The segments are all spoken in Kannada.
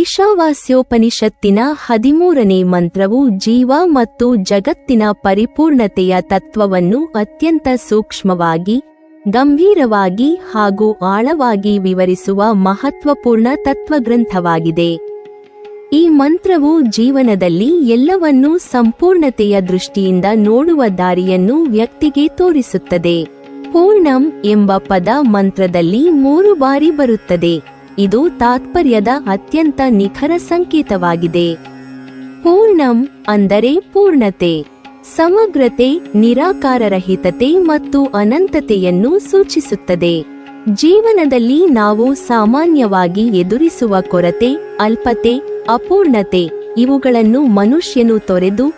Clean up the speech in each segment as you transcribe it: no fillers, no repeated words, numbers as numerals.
ಈಶಾವಾಸ್ಯೋಪನಿಷತ್ತಿನ 13ನೇ ಮಂತ್ರವು ಜೀವ ಮತ್ತು ಜಗತ್ತಿನ ಪರಿಪೂರ್ಣತೆಯ ತತ್ವವನ್ನು ಅತ್ಯಂತ ಸೂಕ್ಷ್ಮವಾಗಿ, ಗಂಭೀರವಾಗಿ ಹಾಗೂ ಆಳವಾಗಿ ವಿವರಿಸುವ ಮಹತ್ವಪೂರ್ಣ ತತ್ವಗ್ರಂಥವಾಗಿದೆ. ಈ ಮಂತ್ರವು ಜೀವನದಲ್ಲಿ ಎಲ್ಲವನ್ನೂ ಸಂಪೂರ್ಣತೆಯ ದೃಷ್ಟಿಯಿಂದ ನೋಡುವ ದಾರಿಯನ್ನು ವ್ಯಕ್ತಿಗೆ ತೋರಿಸುತ್ತದೆ. ಪೂರ್ಣಂ ಎಂಬ ಪದ ಮಂತ್ರದಲ್ಲಿ 3 ಬಾರಿ ಬರುತ್ತದೆ. ಇದು ತಾತ್ಪರ್ಯದ ಅತ್ಯಂತ ನಿಖರ ಸಂಕೇತವಾಗಿದೆ. ಪೂರ್ಣಂ ಅಂದರೆ ಪೂರ್ಣತೆ, ಸಮಗ್ರತೆ, ನಿರಾಕಾರರಹಿತತೆ ಮತ್ತು ಅನಂತತೆಯನ್ನು ಸೂಚಿಸುತ್ತದೆ. ಜೀವನದಲ್ಲಿ ನಾವು ಸಾಮಾನ್ಯವಾಗಿ ಎದುರಿಸುವ ಕೊರತೆ, ಅಲ್ಪತೆ, ಅಪೂರ್ಣತೆ ಇವುಗಳನ್ನು ಮನುಷ್ಯನು ತೊರೆದು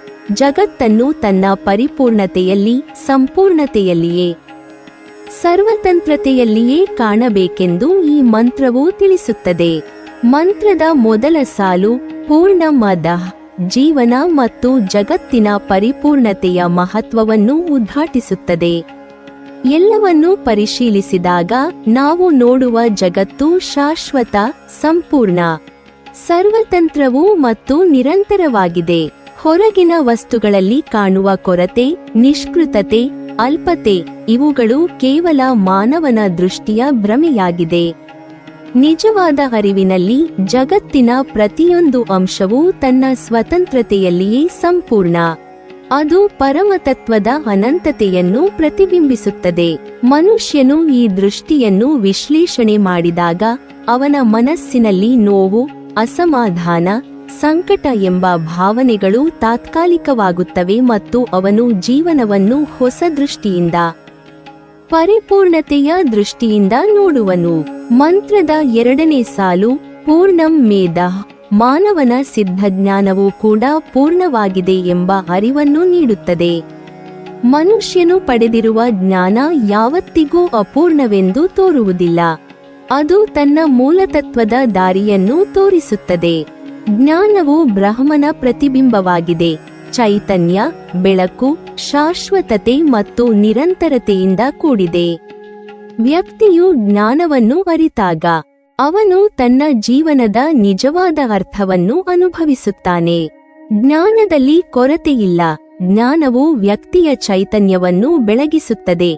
ಜಗತ್ತನ್ನು ತನ್ನ ಪರಿಪೂರ್ಣತೆಯಲ್ಲಿ, ಸಂಪೂರ್ಣತೆಯಲ್ಲಿಯೇ, ಸರ್ವತಂತ್ರತೆಯಲ್ಲಿಯೇ ಕಾಣಬೇಕೆಂದು ಈ ಮಂತ್ರವು ತಿಳಿಸುತ್ತದೆ. ಮಂತ್ರದ ಮೊದಲ ಸಾಲು ಪೂರ್ಣಮದ ಜೀವನ ಮತ್ತು ಜಗತ್ತಿನ ಪರಿಪೂರ್ಣತೆಯ ಮಹತ್ವವನ್ನು ಉದ್ಘಾಟಿಸುತ್ತದೆ. ಎಲ್ಲವನ್ನೂ ಪರಿಶೀಲಿಸಿದಾಗ ನಾವು ನೋಡುವ ಜಗತ್ತು ಶಾಶ್ವತ, ಸಂಪೂರ್ಣ, ಸರ್ವತಂತ್ರವೂ ಮತ್ತು ನಿರಂತರವಾಗಿದೆ. ಹೊರಗಿನ ವಸ್ತುಗಳಲ್ಲಿ ಕಾಣುವ ಕೊರತೆ, ನಿಷ್ಕೃತತೆ, ಅಲ್ಪತೆ ಇವುಗಳು ಕೇವಲ ಮಾನವನ ದೃಷ್ಟಿಯ ಭ್ರಮೆಯಾಗಿದೆ. ನಿಜವಾದ ಅರಿವಿನಲ್ಲಿ ಜಗತ್ತಿನ ಪ್ರತಿಯೊಂದು ಅಂಶವೂ ತನ್ನ ಸ್ವತಂತ್ರತೆಯಲ್ಲಿಯೇ ಸಂಪೂರ್ಣ. ಅದು ಪರಮತತ್ವದ ಅನಂತತೆಯನ್ನು ಪ್ರತಿಬಿಂಬಿಸುತ್ತದೆ. ಮನುಷ್ಯನು ಈ ದೃಷ್ಟಿಯನ್ನು ವಿಶ್ಲೇಷಣೆ ಮಾಡಿದಾಗ ಅವನ ಮನಸ್ಸಿನಲ್ಲಿ ನೋವು, ಅಸಮಾಧಾನ, ಸಂಕಟ ಎಂಬ ಭಾವನೆಗಳು ತಾತ್ಕಾಲಿಕವಾಗುತ್ತವೆ ಮತ್ತು ಅವನು ಜೀವನವನ್ನು ಹೊಸ ದೃಷ್ಟಿಯಿಂದ, ಪರಿಪೂರ್ಣತೆಯ ದೃಷ್ಟಿಯಿಂದ ನೋಡುವನು. ಮಂತ್ರದ 2ನೇ ಸಾಲು ಪೂರ್ಣಂ ಮೇಧ ಮಾನವನ ಸಿದ್ಧಜ್ಞಾನವೂ ಕೂಡ ಪೂರ್ಣವಾಗಿದೆ ಎಂಬ ಅರಿವನ್ನು ನೀಡುತ್ತದೆ. ಮನುಷ್ಯನು ಪಡೆದಿರುವ ಜ್ಞಾನ ಯಾವತ್ತಿಗೂ ಅಪೂರ್ಣವೆಂದು ತೋರುವುದಿಲ್ಲ. ಅದು ತನ್ನ ಮೂಲತತ್ವದ ದಾರಿಯನ್ನು ತೋರಿಸುತ್ತದೆ. ಜ್ಞಾನವು ಬ್ರಹ್ಮನ ಪ್ರತಿಬಿಂಬವಾಗಿದೆ. ಚೈತನ್ಯ, ಬೆಳಕು, ಶಾಶ್ವತತೆ ಮತ್ತು ನಿರಂತರತೆಯಿಂದ ಕೂಡಿದೆ. ವ್ಯಕ್ತಿಯು ಜ್ಞಾನವನ್ನು ಅರಿತಾಗ ಅವನು ತನ್ನ ಜೀವನದ ನಿಜವಾದ ಅರ್ಥವನ್ನು ಅನುಭವಿಸುತ್ತಾನೆ. ಜ್ಞಾನದಲ್ಲಿ ಕೊರತೆಯಿಲ್ಲ. ಜ್ಞಾನವು ವ್ಯಕ್ತಿಯ ಚೈತನ್ಯವನ್ನು ಬೆಳಗಿಸುತ್ತದೆ,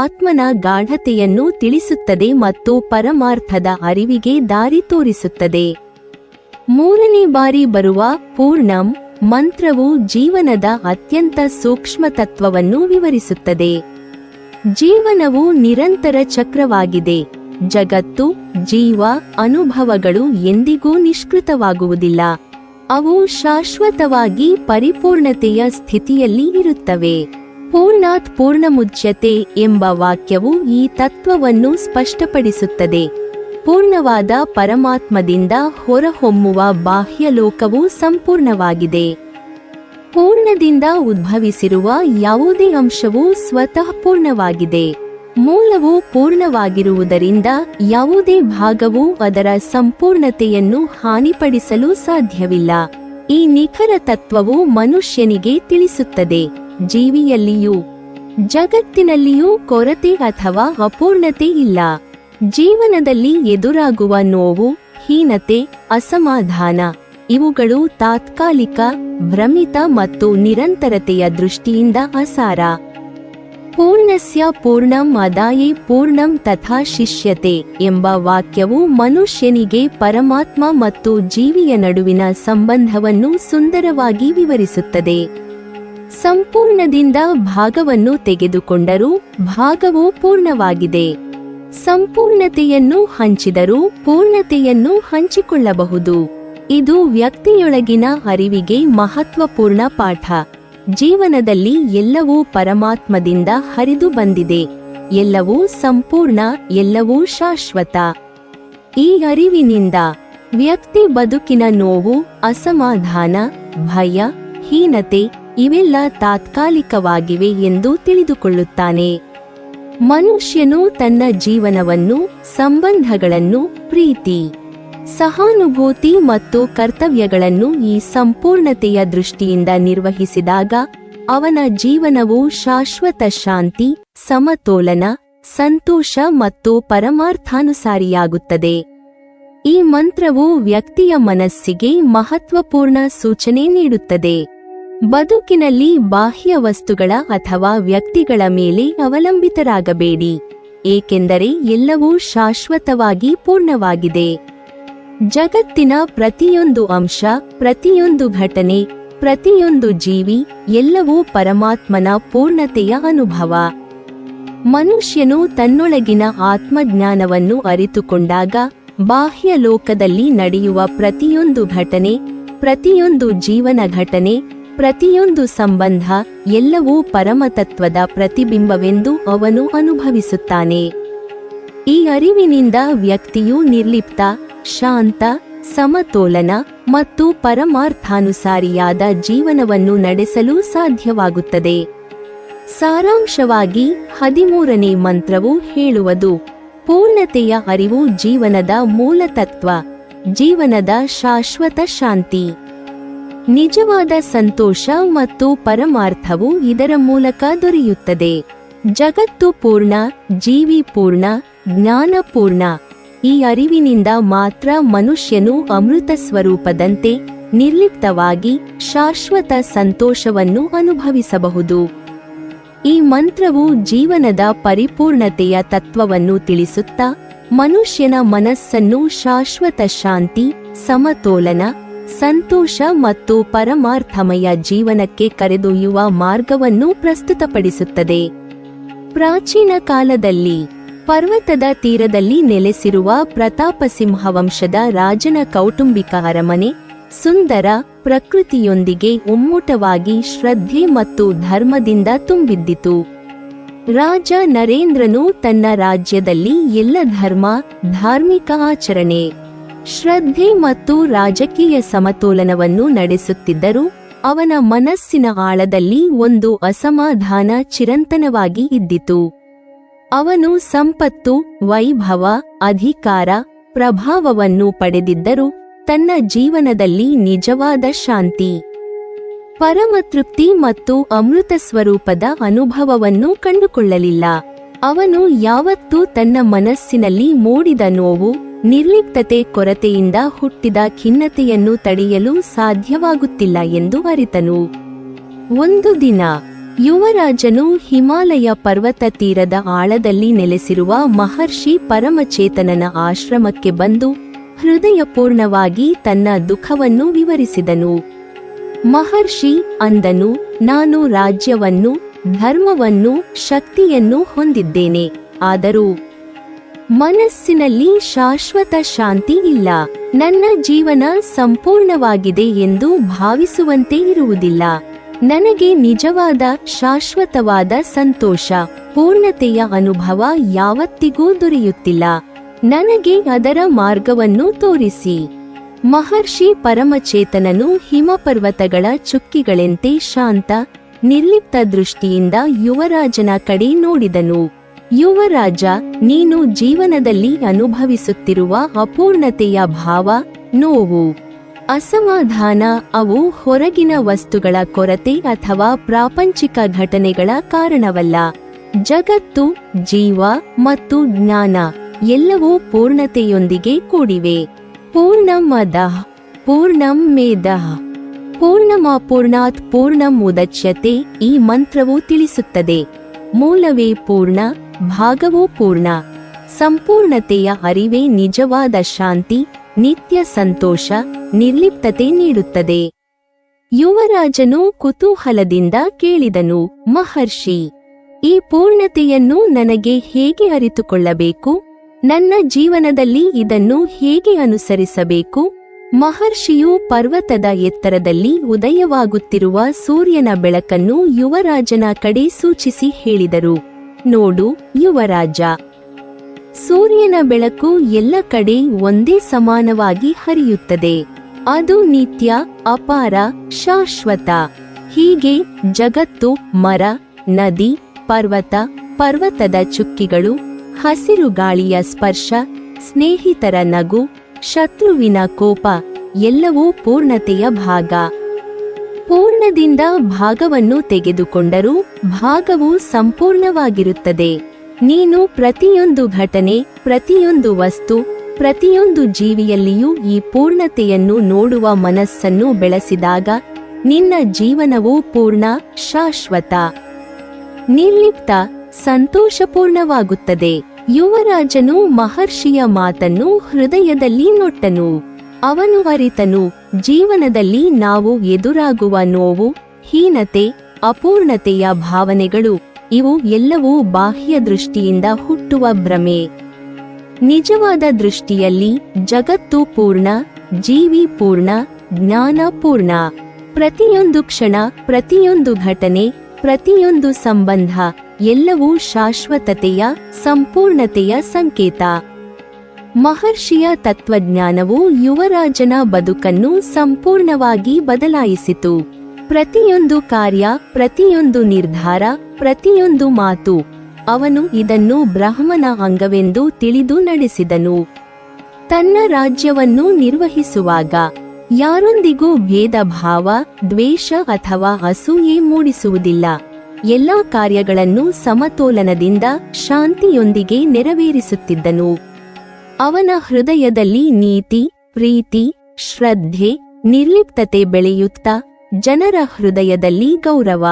ಆತ್ಮನ ಗಾಢತೆಯನ್ನು ತಿಳಿಸುತ್ತದೆ ಮತ್ತು ಪರಮಾರ್ಥದ ಅರಿವಿಗೆ ದಾರಿ ತೋರಿಸುತ್ತದೆ. 3ನೇ ಬಾರಿ ಬರುವ ಪೂರ್ಣಂ ಮಂತ್ರವು ಜೀವನದ ಅತ್ಯಂತ ಸೂಕ್ಷ್ಮ ತತ್ವವನ್ನು ವಿವರಿಸುತ್ತದೆ. ಜೀವನವು ನಿರಂತರ ಚಕ್ರವಾಗಿದೆ. ಜಗತ್ತು, ಜೀವ, ಅನುಭವಗಳು ಎಂದಿಗೂ ನಿಷ್ಕೃತವಾಗುವುದಿಲ್ಲ. ಅವು ಶಾಶ್ವತವಾಗಿ ಪರಿಪೂರ್ಣತೆಯ ಸ್ಥಿತಿಯಲ್ಲಿ ಇರುತ್ತವೆ. ಪೂರ್ಣಾತ್ ಪೂರ್ಣಮುಚ್ಯತೆ ಎಂಬ ವಾಕ್ಯವು ಈ ತತ್ವವನ್ನು ಸ್ಪಷ್ಟಪಡಿಸುತ್ತದೆ. ಪೂರ್ಣವಾದ ಪರಮಾತ್ಮದಿಂದ ಹೊರಹೊಮ್ಮುವ ಬಾಹ್ಯ ಲೋಕವು ಸಂಪೂರ್ಣವಾಗಿದೆ. ಪೂರ್ಣದಿಂದ ಉದ್ಭವಿಸಿರುವ ಯಾವುದೇ ಅಂಶವೂ ಸ್ವತಃ ಪೂರ್ಣವಾಗಿದೆ. ಮೂಲವು ಪೂರ್ಣವಾಗಿರುವುದರಿಂದ ಯಾವುದೇ ಭಾಗವೂ ಅದರ ಸಂಪೂರ್ಣತೆಯನ್ನು ಹಾನಿಪಡಿಸಲು ಸಾಧ್ಯವಿಲ್ಲ. ಈ ನಿಖರ ತತ್ವವು ಮನುಷ್ಯನಿಗೆ ತಿಳಿಸುತ್ತದೆ, ಜೀವಿಯಲ್ಲಿಯೂ ಜಗತ್ತಿನಲ್ಲಿಯೂ ಕೊರತೆ ಅಥವಾ ಅಪೂರ್ಣತೆ ಇಲ್ಲ. ಜೀವನದಲ್ಲಿ ಎದುರಾಗುವ ನೋವು, ಹೀನತೆ, ಅಸಮಾಧಾನ ಇವುಗಳು ತಾತ್ಕಾಲಿಕ, ಭ್ರಮಿತ ಮತ್ತು ನಿರಂತರತೆಯ ದೃಷ್ಟಿಯಿಂದ ಅಸಾರ. ಪೂರ್ಣಸ್ಯ ಪೂರ್ಣಂ ಅದಾಯೇ ಪೂರ್ಣಂ ತಥಾ ಶಿಷ್ಯತೆ ಎಂಬ ವಾಕ್ಯವು ಮನುಷ್ಯನಿಗೆ ಪರಮಾತ್ಮ ಮತ್ತು ಜೀವಿಯ ನಡುವಿನ ಸಂಬಂಧವನ್ನು ಸುಂದರವಾಗಿ ವಿವರಿಸುತ್ತದೆ. ಸಂಪೂರ್ಣದಿಂದ ಭಾಗವನ್ನು ತೆಗೆದುಕೊಂಡರೂ ಭಾಗವು ಪೂರ್ಣವಾಗಿದೆ. ಸಂಪೂರ್ಣತೆಯನ್ನು ಹಂಚಿದರೂ ಪೂರ್ಣತೆಯನ್ನು ಹಂಚಿಕೊಳ್ಳಬಹುದು. ಇದು ವ್ಯಕ್ತಿಯೊಳಗಿನ ಅರಿವಿಗೆ ಮಹತ್ವಪೂರ್ಣ ಪಾಠ. ಜೀವನದಲ್ಲಿ ಎಲ್ಲವೂ ಪರಮಾತ್ಮದಿಂದ ಹರಿದು ಬಂದಿದೆ. ಎಲ್ಲವೂ ಸಂಪೂರ್ಣ, ಎಲ್ಲವೂ ಶಾಶ್ವತ. ಈ ಅರಿವಿನಿಂದ ವ್ಯಕ್ತಿ ಬದುಕಿನ ನೋವು, ಅಸಮಾಧಾನ, ಭಯ, ಹೀನತೆ ಇವೆಲ್ಲ ತಾತ್ಕಾಲಿಕವಾಗಿವೆ ಎಂದು ತಿಳಿದುಕೊಳ್ಳುತ್ತಾನೆ. ಮನುಷ್ಯನು ತನ್ನ ಜೀವನವನ್ನು, ಸಂಬಂಧಗಳನ್ನು, ಪ್ರೀತಿ, ಸಹಾನುಭೂತಿ ಮತ್ತು ಕರ್ತವ್ಯಗಳನ್ನು ಈ ಸಂಪೂರ್ಣತೆಯ ದೃಷ್ಟಿಯಿಂದ ನಿರ್ವಹಿಸಿದಾಗ ಅವನ ಜೀವನವು ಶಾಶ್ವತ ಶಾಂತಿ, ಸಮತೋಲನ, ಸಂತೋಷ ಮತ್ತು ಪರಮಾರ್ಥಾನುಸಾರಿಯಾಗುತ್ತದೆ. ಈ ಮಂತ್ರವು ವ್ಯಕ್ತಿಯ ಮನಸ್ಸಿಗೆ ಮಹತ್ವಪೂರ್ಣ ಸೂಚನೆ ನೀಡುತ್ತದೆ. ಬದುಕಿನಲ್ಲಿ ಬಾಹ್ಯ ವಸ್ತುಗಳ ಅಥವಾ ವ್ಯಕ್ತಿಗಳ ಮೇಲೆ ಅವಲಂಬಿತರಾಗಬೇಡಿ, ಏಕೆಂದರೆ ಎಲ್ಲವೂ ಶಾಶ್ವತವಾಗಿ ಪೂರ್ಣವಾಗಿದೆ. ಜಗತ್ತಿನ ಪ್ರತಿಯೊಂದು ಅಂಶ, ಪ್ರತಿಯೊಂದು ಘಟನೆ, ಪ್ರತಿಯೊಂದು ಜೀವಿ ಎಲ್ಲವೂ ಪರಮಾತ್ಮನ ಪೂರ್ಣತೆಯ ಅನುಭವ. ಮನುಷ್ಯನು ತನ್ನೊಳಗಿನ ಆತ್ಮಜ್ಞಾನವನ್ನು ಅರಿತುಕೊಂಡಾಗ ಬಾಹ್ಯ ಲೋಕದಲ್ಲಿ ನಡೆಯುವ ಪ್ರತಿಯೊಂದು ಘಟನೆ, ಪ್ರತಿಯೊಂದು ಜೀವನ ಘಟನೆ, ಪ್ರತಿಯೊಂದು ಸಂಬಂಧ ಎಲ್ಲವೂ ಪರಮತತ್ವದ ಪ್ರತಿಬಿಂಬವೆಂದು ಅವನು ಅನುಭವಿಸುತ್ತಾನೆ. ಈ ಅರಿವಿನಿಂದ ವ್ಯಕ್ತಿಯು ನಿರ್ಲಿಪ್ತ, ಶಾಂತ, ಸಮತೋಲನ ಮತ್ತು ಪರಮಾರ್ಥಾನುಸಾರಿಯಾದ ಜೀವನವನ್ನು ನಡೆಸಲು ಸಾಧ್ಯವಾಗುತ್ತದೆ. ಸಾರಾಂಶವಾಗಿ 13ನೇ ಮಂತ್ರವು ಹೇಳುವುದು, ಪೂರ್ಣತೆಯ ಅರಿವು ಜೀವನದ ಮೂಲತತ್ವ, ಜೀವನದ ಶಾಶ್ವತ ಶಾಂತಿ. ನಿಜವಾದ ಸಂತೋಷ ಮತ್ತು ಪರಮಾರ್ಥವು ಇದರ ಮೂಲಕ ದೊರೆಯುತ್ತದೆ. ಜಗತ್ತು ಪೂರ್ಣ, ಜೀವಿ ಪೂರ್ಣ, ಜ್ಞಾನ ಪೂರ್ಣ. ಈ ಅರಿವಿನಿಂದ ಮಾತ್ರ ಮನುಷ್ಯನು ಅಮೃತ ಸ್ವರೂಪದಂತೆ ನಿರ್ಲಿಪ್ತವಾಗಿ ಶಾಶ್ವತ ಸಂತೋಷವನ್ನು ಅನುಭವಿಸಬಹುದು. ಈ ಮಂತ್ರವು ಜೀವನದ ಪರಿಪೂರ್ಣತೆಯ ತತ್ವವನ್ನು ತಿಳಿಸುತ್ತಾ ಮನುಷ್ಯನ ಮನಸ್ಸನ್ನು ಶಾಶ್ವತ ಶಾಂತಿ, ಸಮತೋಲನ, ಸಂತೋಷ ಮತ್ತು ಪರಮಾರ್ಥಮಯ ಜೀವನಕ್ಕೆ ಕರೆದೊಯ್ಯುವ ಮಾರ್ಗವನ್ನು ಪ್ರಸ್ತುತಪಡಿಸುತ್ತದೆ. ಪ್ರಾಚೀನ ಕಾಲದಲ್ಲಿ ಪರ್ವತದ ತೀರದಲ್ಲಿ ನೆಲೆಸಿರುವ ಪ್ರತಾಪಸಿಂಹ ವಂಶದ ರಾಜನ ಕೌಟುಂಬಿಕ ಅರಮನೆ ಸುಂದರ ಪ್ರಕೃತಿಯೊಂದಿಗೆ ಒಮ್ಮುಟವಾಗಿ ಶ್ರದ್ಧೆ ಮತ್ತು ಧರ್ಮದಿಂದ ತುಂಬಿದ್ದಿತು. ರಾಜ ನರೇಂದ್ರನು ತನ್ನ ರಾಜ್ಯದಲ್ಲಿ ಎಲ್ಲ ಧರ್ಮ, ಧಾರ್ಮಿಕ ಆಚರಣೆ, ಶ್ರದ್ಧೆ ಮತ್ತು ರಾಜಕೀಯ ಸಮತೋಲನವನ್ನು ನಡೆಸುತ್ತಿದ್ದರೂ ಅವನ ಮನಸ್ಸಿನ ಆಳದಲ್ಲಿ ಒಂದು ಅಸಮಾಧಾನ ಚಿರಂತನವಾಗಿ ಇದ್ದಿತು. ಅವನು ಸಂಪತ್ತು, ವೈಭವ, ಅಧಿಕಾರ, ಪ್ರಭಾವವನ್ನು ಪಡೆದಿದ್ದರೂ ತನ್ನ ಜೀವನದಲ್ಲಿ ನಿಜವಾದ ಶಾಂತಿ, ಪರಮತೃಪ್ತಿ ಮತ್ತು ಅಮೃತ ಸ್ವರೂಪದ ಅನುಭವವನ್ನು ಕಂಡುಕೊಳ್ಳಲಿಲ್ಲ. ಅವನು ಯಾವತ್ತೂ ತನ್ನ ಮನಸ್ಸಿನಲ್ಲಿ ಮೂಡಿದ ನೋವು, ನಿರ್ಲಿಪ್ತತೆ, ಕೊರತೆಯಿಂದ ಹುಟ್ಟಿದ ಖಿನ್ನತೆಯನ್ನು ತಡೆಯಲು ಸಾಧ್ಯವಾಗುತ್ತಿಲ್ಲ ಎಂದು ಅರಿತನು. ಒಂದು ದಿನ ಯುವರಾಜನು ಹಿಮಾಲಯ ಪರ್ವತ ತೀರದ ಆಳದಲ್ಲಿ ನೆಲೆಸಿರುವ ಮಹರ್ಷಿ ಪರಮಚೇತನನ ಆಶ್ರಮಕ್ಕೆ ಬಂದು ಹೃದಯಪೂರ್ಣವಾಗಿ ತನ್ನ ದುಃಖವನ್ನು ವಿವರಿಸಿದನು. ಮಹರ್ಷಿ ಅಂದನು, ನಾನು ರಾಜ್ಯವನ್ನು, ಧರ್ಮವನ್ನು, ಶಕ್ತಿಯನ್ನು ಹೊಂದಿದ್ದೇನೆ, ಆದರೂ ಮನಸ್ಸಿನಲ್ಲಿ ಶಾಶ್ವತ ಶಾಂತಿ ಇಲ್ಲ. ನನ್ನ ಜೀವನ ಸಂಪೂರ್ಣವಾಗಿದೆ ಎಂದು ಭಾವಿಸುವಂತೆ ಇರುವುದಿಲ್ಲ. ನನಗೆ ನಿಜವಾದ ಶಾಶ್ವತವಾದ ಸಂತೋಷ, ಪೂರ್ಣತೆಯ ಅನುಭವ ಯಾವತ್ತಿಗೂ ದೊರೆಯುತ್ತಿಲ್ಲ. ನನಗೆ ಅದರ ಮಾರ್ಗವನ್ನು ತೋರಿಸಿ. ಮಹರ್ಷಿ ಪರಮಚೇತನನು ಹಿಮಪರ್ವತಗಳ ಚುಕ್ಕಿಗಳಂತೆ ಶಾಂತ, ನಿರ್ಲಿಪ್ತ ದೃಷ್ಟಿಯಿಂದ ಯುವರಾಜನ ಕಡೆ ನೋಡಿದನು. ಯುವರಾಜ, ನೀನು ಜೀವನದಲ್ಲಿ ಅನುಭವಿಸುತ್ತಿರುವ ಅಪೂರ್ಣತೆಯ ಭಾವ, ನೋವು, ಅಸಮಾಧಾನ ಅವು ಹೊರಗಿನ ವಸ್ತುಗಳ ಕೊರತೆ ಅಥವಾ ಪ್ರಾಪಂಚಿಕ ಘಟನೆಗಳ ಕಾರಣವಲ್ಲ. ಜಗತ್ತು, ಜೀವ ಮತ್ತು ಜ್ಞಾನ ಎಲ್ಲವೂ ಪೂರ್ಣತೆಯೊಂದಿಗೆ ಕೂಡಿವೆ. ಪೂರ್ಣಮದಃ ಪೂರ್ಣಂ ಮೇದಃ ಪೂರ್ಣಮಾಪೂರ್ಣಾತ್ ಪೂರ್ಣಂ ಉದಚ್ಯತೆ. ಈ ಮಂತ್ರವು ತಿಳಿಸುತ್ತದೆ, ಮೂಲವೇ ಪೂರ್ಣ, ಭಾಗವೂ ಪೂರ್ಣ. ಸಂಪೂರ್ಣತೆಯ ಅರಿವೇ ನಿಜವಾದ ಶಾಂತಿ, ನಿತ್ಯ ಸಂತೋಷ, ನಿರ್ಲಿಪ್ತತೆ ನೀಡುತ್ತದೆ. ಯುವರಾಜನು ಕುತೂಹಲದಿಂದ ಕೇಳಿದನು, ಮಹರ್ಷಿ, ಈ ಪೂರ್ಣತೆಯನ್ನು ನನಗೆ ಹೇಗೆ ಅರಿತುಕೊಳ್ಳಬೇಕು? ನನ್ನ ಜೀವನದಲ್ಲಿ ಇದನ್ನು ಹೇಗೆ ಅನುಸರಿಸಬೇಕು? ಮಹರ್ಷಿಯು ಪರ್ವತದ ಎತ್ತರದಲ್ಲಿ ಉದಯವಾಗುತ್ತಿರುವ ಸೂರ್ಯನ ಬೆಳಕನ್ನು ಯುವರಾಜನ ಕಡೆ ಸೂಚಿಸಿ ಹೇಳಿದರು. ನೋಡು ಯುವರಾಜ, ಸೂರ್ಯನ ಬೆಳಕು ಎಲ್ಲ ಕಡೆ ಒಂದೇ ಸಮಾನವಾಗಿ ಹರಿಯುತ್ತದೆ. ಅದು ನಿತ್ಯ, ಅಪಾರ, ಶಾಶ್ವತ. ಹೀಗೆ ಜಗತ್ತು, ಮರ, ನದಿ, ಪರ್ವತ, ಪರ್ವತದ ಚುಕ್ಕಿಗಳು, ಹಸಿರು ಗಾಳಿಯ ಸ್ಪರ್ಶ, ಸ್ನೇಹಿತರ ನಗು, ಶತ್ರುವಿನ ಕೋಪ ಎಲ್ಲವೂ ಪೂರ್ಣತೆಯ ಭಾಗ. ಪೂರ್ಣದಿಂದ ಭಾಗವನ್ನು ತೆಗೆದುಕೊಂಡರೂ ಭಾಗವು ಸಂಪೂರ್ಣವಾಗಿರುತ್ತದೆ. ನೀನು ಪ್ರತಿಯೊಂದು ಘಟನೆ, ಪ್ರತಿಯೊಂದು ವಸ್ತು, ಪ್ರತಿಯೊಂದು ಜೀವಿಯಲ್ಲಿಯೂ ಈ ಪೂರ್ಣತೆಯನ್ನು ನೋಡುವ ಮನಸ್ಸನ್ನು ಬೆಳೆಸಿದಾಗ ನಿನ್ನ ಜೀವನವು ಪೂರ್ಣ, ಶಾಶ್ವತ, ನಿರ್ಲಿಪ್ತ, ಸಂತೋಷಪೂರ್ಣವಾಗುತ್ತದೆ. ಯುವರಾಜನು ಮಹರ್ಷಿಯ ಮಾತನ್ನು ಹೃದಯದಲ್ಲಿ ನೊಟ್ಟನು. ಅವನು ಅರಿತನು, ಜೀವನದಲ್ಲಿ ನಾವು ಎದುರಾಗುವ ನೋವು, ಹೀನತೆ, ಅಪೂರ್ಣತೆಯ ಭಾವನೆಗಳು ಇವು ಎಲ್ಲವೂ ಬಾಹ್ಯ ದೃಷ್ಟಿಯಿಂದ ಹುಟ್ಟುವ ಭ್ರಮೆ. ನಿಜವಾದ ದೃಷ್ಟಿಯಲ್ಲಿ ಜಗತ್ತು ಪೂರ್ಣ, ಜೀವಿ ಪೂರ್ಣ, ಜ್ಞಾನ ಪೂರ್ಣ. ಪ್ರತಿಯೊಂದು ಕ್ಷಣ, ಪ್ರತಿಯೊಂದು ಘಟನೆ, ಪ್ರತಿಯೊಂದು ಸಂಬಂಧ ಎಲ್ಲವೂ ಶಾಶ್ವತತೆಯ, ಸಂಪೂರ್ಣತೆಯ ಸಂಕೇತ. ಮಹರ್ಷಿಯ ತತ್ವಜ್ಞಾನವು ಯುವರಾಜನ ಬದುಕನ್ನು ಸಂಪೂರ್ಣವಾಗಿ ಬದಲಾಯಿಸಿತು. ಪ್ರತಿಯೊಂದು ಕಾರ್ಯ, ಪ್ರತಿಯೊಂದು ನಿರ್ಧಾರ, ಪ್ರತಿಯೊಂದು ಮಾತು ಅವನು ಇದನ್ನು ಬ್ರಹ್ಮನ ಅಂಗವೆಂದು ತಿಳಿದು ನಡೆಸಿದನು. ತನ್ನ ರಾಜ್ಯವನ್ನು ನಿರ್ವಹಿಸುವಾಗ ಯಾರೊಂದಿಗೂ ಭೇದ ಭಾವ, ದ್ವೇಷ ಅಥವಾ ಅಸೂಯೆ ಮೂಡಿಸುವುದಿಲ್ಲ. ಎಲ್ಲಾ ಕಾರ್ಯಗಳನ್ನು ಸಮತೋಲನದಿಂದ, ಶಾಂತಿಯೊಂದಿಗೆ ನೆರವೇರಿಸುತ್ತಿದ್ದನು. ಅವನ ಹೃದಯದಲ್ಲಿ ನೀತಿ, ಪ್ರೀತಿ, ಶ್ರದ್ಧೆ, ನಿರ್ಲಿಪ್ತತೆ ಬೆಳೆಯುತ್ತಾ ಜನರ ಹೃದಯದಲ್ಲಿ ಗೌರವ,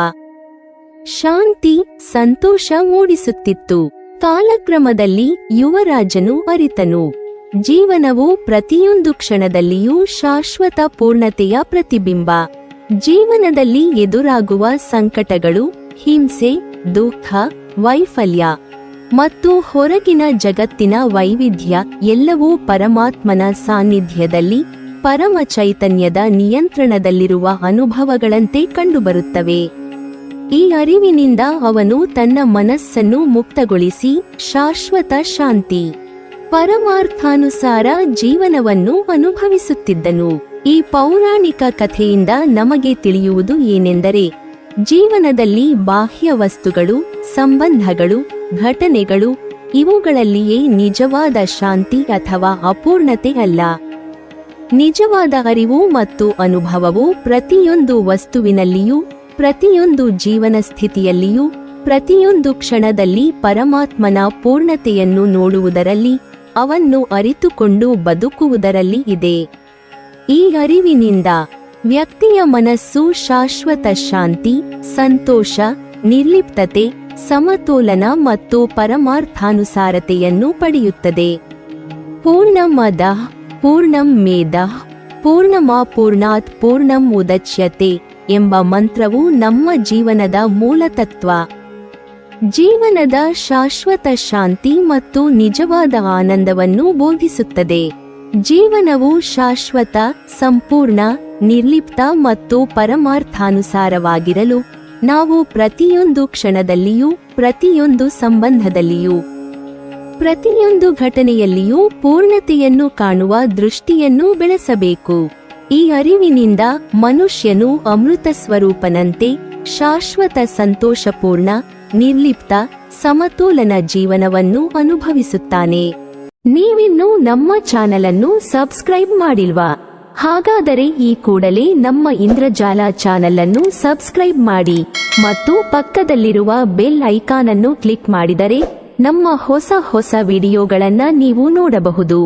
ಶಾಂತಿ, ಸಂತೋಷ ಮೂಡಿಸುತ್ತಿತ್ತು. ಕಾಲಕ್ರಮದಲ್ಲಿ ಯುವರಾಜನು ಅರಿತನು, ಜೀವನವು ಪ್ರತಿಯೊಂದು ಕ್ಷಣದಲ್ಲಿಯೂ ಶಾಶ್ವತ ಪೂರ್ಣತೆಯ ಪ್ರತಿಬಿಂಬ. ಜೀವನದಲ್ಲಿ ಎದುರಾಗುವ ಸಂಕಟಗಳು, ಹಿಂಸೆ, ದುಃಖ, ವೈಫಲ್ಯ ಮತ್ತು ಹೊರಗಿನ ಜಗತ್ತಿನ ವೈವಿಧ್ಯ ಎಲ್ಲವೂ ಪರಮಾತ್ಮನ ಸಾನ್ನಿಧ್ಯದಲ್ಲಿ, ಪರಮ ಚೈತನ್ಯದ ನಿಯಂತ್ರಣದಲ್ಲಿರುವ ಅನುಭವಗಳಂತೆ ಕಂಡುಬರುತ್ತವೆ. ಈ ಅರಿವಿನಿಂದ ಅವನು ತನ್ನ ಮನಸ್ಸನ್ನು ಮುಕ್ತಗೊಳಿಸಿ ಶಾಶ್ವತ ಶಾಂತಿ, ಪರಮಾರ್ಥಾನುಸಾರ ಜೀವನವನ್ನು ಅನುಭವಿಸುತ್ತಿದ್ದನು. ಈ ಪೌರಾಣಿಕ ಕಥೆಯಿಂದ ನಮಗೆ ತಿಳಿಯುವುದು ಏನೆಂದರೆ, ಜೀವನದಲ್ಲಿ ಬಾಹ್ಯ ವಸ್ತುಗಳು, ಸಂಬಂಧಗಳು, ಘಟನೆಗಳು ಇವುಗಳಲ್ಲಿಯೇ ನಿಜವಾದ ಶಾಂತಿ ಅಥವಾ ಅಪೂರ್ಣತೆ ಅಲ್ಲ. ನಿಜವಾದ ಅರಿವು ಮತ್ತು ಅನುಭವವು ಪ್ರತಿಯೊಂದು ವಸ್ತುವಿನಲ್ಲಿಯೂ, ಪ್ರತಿಯೊಂದು ಜೀವನ ಸ್ಥಿತಿಯಲ್ಲಿಯೂ, ಪ್ರತಿಯೊಂದು ಕ್ಷಣದಲ್ಲಿ ಪರಮಾತ್ಮನ ಪೂರ್ಣತೆಯನ್ನು ನೋಡುವುದರಲ್ಲಿ, ಅವನ್ನು ಅರಿತುಕೊಂಡು ಬದುಕುವುದರಲ್ಲಿ ಇದೆ. ಈ ಅರಿವಿನಿಂದ ವ್ಯಕ್ತಿಯ ಮನಸ್ಸು ಶಾಶ್ವತ ಶಾಂತಿ, ಸಂತೋಷ, ನಿರ್ಲಿಪ್ತತೆ, ಸಮತೋಲನ ಮತ್ತು ಪರಮಾರ್ಥಾನುಸಾರತೆಯನ್ನು ಪಡೆಯುತ್ತದೆ. ಪೂರ್ಣಮದ ಪೂರ್ಣಂ ಮೇಧ ಪೂರ್ಣಮಾಪೂರ್ಣಾತ್ ಪೂರ್ಣಂ ಉದಚ್ಯತೆ ಎಂಬ ಮಂತ್ರವು ನಮ್ಮ ಜೀವನದ ಮೂಲತತ್ವ. ಜೀವನದ ಶಾಶ್ವತ ಶಾಂತಿ ಮತ್ತು ನಿಜವಾದ ಆನಂದವನ್ನು ಬೋಧಿಸುತ್ತದೆ. ಜೀವನವು ಶಾಶ್ವತ, ಸಂಪೂರ್ಣ, ನಿರ್ಲಿಪ್ತ ಮತ್ತು ಪರಮಾರ್ಥಾನುಸಾರವಾಗಿರಲು ನಾವು ಪ್ರತಿಯೊಂದು ಕ್ಷಣದಲ್ಲಿಯೂ, ಪ್ರತಿಯೊಂದು ಸಂಬಂಧದಲ್ಲಿಯೂ, ಪ್ರತಿಯೊಂದು ಘಟನೆಯಲ್ಲಿಯೂ ಪೂರ್ಣತೆಯನ್ನು ಕಾಣುವ ದೃಷ್ಟಿಯನ್ನು ಬೆಳೆಸಬೇಕು. ಈ ಅರಿವಿನಿಂದ ಮನುಷ್ಯನು ಅಮೃತ ಸ್ವರೂಪನಂತೆ ಶಾಶ್ವತ ಸಂತೋಷಪೂರ್ಣ, ನಿರ್ಲಿಪ್ತ, ಸಮತೋಲನ ಜೀವನವನ್ನು ಅನುಭವಿಸುತ್ತಾನೆ. ನೀವಿನ್ನೂ ನಮ್ಮ ಚಾನೆಲ್ ಅನ್ನು ಸಬ್ಸ್ಕ್ರೈಬ್ ಮಾಡಿಲ್ವಾ? ಹಾಗಾದರೆ ಈ ಕೂಡಲೇ ನಮ್ಮ ಇಂದ್ರಜಾಲ ಚಾನೆಲ್ ಅನ್ನು ಸಬ್ಸ್ಕ್ರೈಬ್ ಮಾಡಿ ಮತ್ತು ಪಕ್ಕದಲ್ಲಿರುವ ಬೆಲ್ ಐಕಾನ್ ಅನ್ನು ಕ್ಲಿಕ್ ಮಾಡಿದರೆ ನಮ್ಮ ಹೊಸ ವಿಡಿಯೋಗಳನ್ನು ನೀವು ನೋಡಬಹುದು.